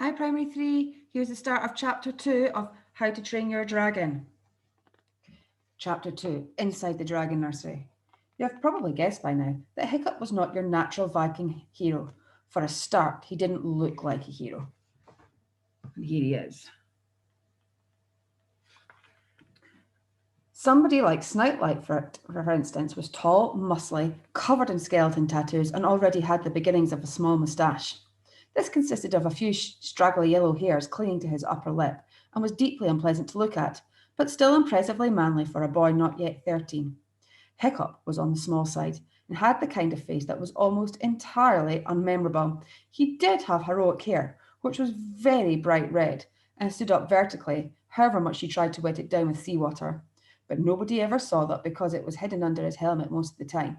Hi Primary 3, here's the start of Chapter 2 of How to Train Your Dragon. Chapter 2, Inside the Dragon Nursery. You have probably guessed by now that Hiccup was not your natural Viking hero. For a start, he didn't look like a hero. And here he is. Somebody like Snoutlight, for instance, was tall, muscly, covered in skeleton tattoos, and already had the beginnings of a small moustache. This consisted of a few straggly yellow hairs clinging to his upper lip and was deeply unpleasant to look at, but still impressively manly for a boy not yet 13. Hiccup was on the small side and had the kind of face that was almost entirely unmemorable. He did have heroic hair, which was very bright red and stood up vertically, however much he tried to wet it down with seawater. But nobody ever saw that because it was hidden under his helmet most of the time.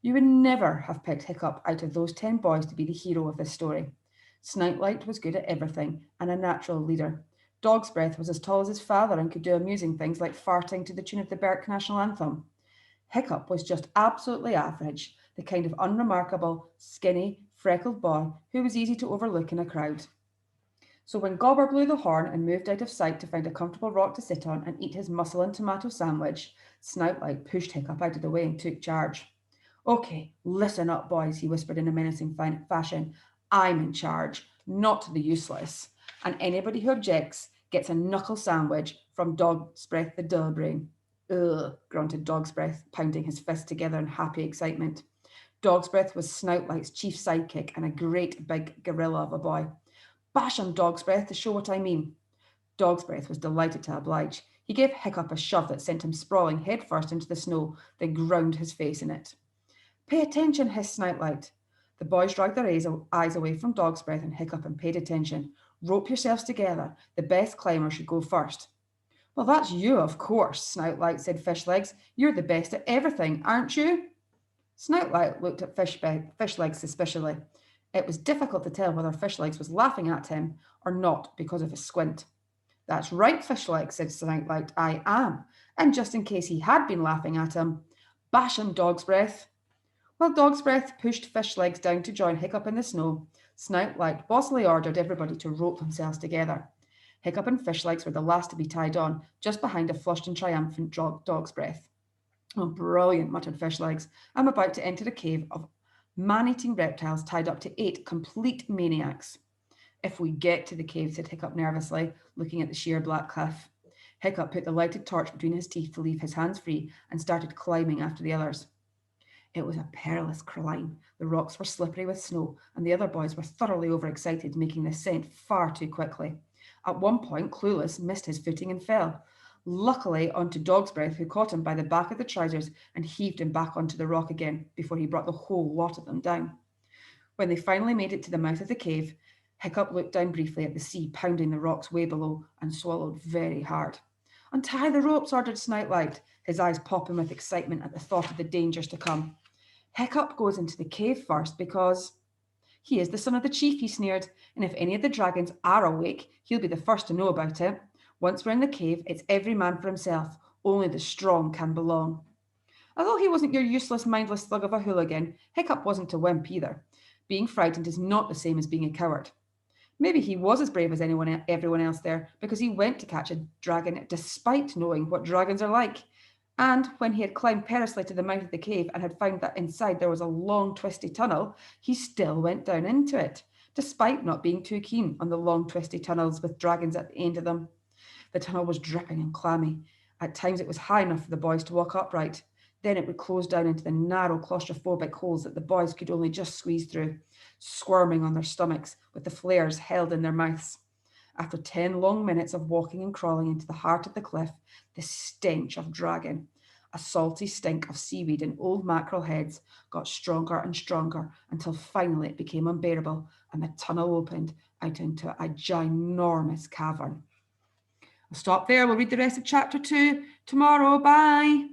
You would never have picked Hiccup out of those 10 boys to be the hero of this story. Snoutlight was good at everything and a natural leader. Dog's Breath was as tall as his father and could do amusing things like farting to the tune of the Berk National Anthem. Hiccup was just absolutely average, the kind of unremarkable, skinny, freckled boy who was easy to overlook in a crowd. So when Gobber blew the horn and moved out of sight to find a comfortable rock to sit on and eat his mussel and tomato sandwich, Snoutlight pushed Hiccup out of the way and took charge. Okay, listen up, boys, he whispered in a menacing fashion. I'm in charge, not the useless. And anybody who objects gets a knuckle sandwich from Dog's Breath the Dullbrain. Ugh, grunted Dog's Breath, pounding his fists together in happy excitement. Dog's Breath was Snoutlight's chief sidekick and a great big gorilla of a boy. Bash him, Dog's Breath, to show what I mean. Dog's Breath was delighted to oblige. He gave Hiccup a shove that sent him sprawling headfirst into the snow, then ground his face in it. Pay attention, hissed Snoutlight. The boys dragged their eyes away from Dog's Breath and Hiccup and paid attention. Rope yourselves together. The best climber should go first. Well, that's you, of course, Snoutlight said Fishlegs. You're the best at everything, aren't you? Snoutlight looked at Fishlegs suspiciously. It was difficult to tell whether Fishlegs was laughing at him or not because of his squint. That's right, Fishlegs, said Snoutlight. I am. And just in case he had been laughing at him, bash him, Dog's Breath. While Dog's Breath pushed Fishlegs down to join Hiccup in the snow, Snoutlight bossily ordered everybody to rope themselves together. Hiccup and Fishlegs were the last to be tied on, just behind a flushed and triumphant Dog's Breath. Oh, brilliant, muttered Fishlegs. I'm about to enter a cave of man-eating reptiles tied up to 8 complete maniacs. If we get to the cave, said Hiccup nervously, looking at the sheer black cliff. Hiccup put the lighted torch between his teeth to leave his hands free and started climbing after the others. It was a perilous climb. The rocks were slippery with snow, and the other boys were thoroughly overexcited, making the ascent far too quickly. At one point, Clueless missed his footing and fell. Luckily, onto Dog's Breath, who caught him by the back of the trousers and heaved him back onto the rock again before he brought the whole lot of them down. When they finally made it to the mouth of the cave, Hiccup looked down briefly at the sea pounding the rocks way below and swallowed very hard. Untie the ropes, ordered Snoutlight, his eyes popping with excitement at the thought of the dangers to come. Hiccup goes into the cave first because he is the son of the chief, he sneered, and if any of the dragons are awake, he'll be the first to know about it. Once we're in the cave, it's every man for himself. Only the strong can belong. Although he wasn't your useless, mindless slug of a hooligan, Hiccup wasn't a wimp either. Being frightened is not the same as being a coward. Maybe he was as brave as everyone else there, because he went to catch a dragon despite knowing what dragons are like. And when he had climbed perilously to the mouth of the cave and had found that inside there was a long, twisty tunnel, he still went down into it, despite not being too keen on the long, twisty tunnels with dragons at the end of them. The tunnel was dripping and clammy. At times it was high enough for the boys to walk upright. Then it would close down into the narrow, claustrophobic holes that the boys could only just squeeze through, squirming on their stomachs with the flares held in their mouths. After 10 long minutes of walking and crawling into the heart of the cliff, the stench of dragon, a salty stink of seaweed and old mackerel heads, got stronger and stronger until finally it became unbearable and the tunnel opened out into a ginormous cavern. I'll stop there. We'll read the rest of chapter 2 tomorrow. Bye.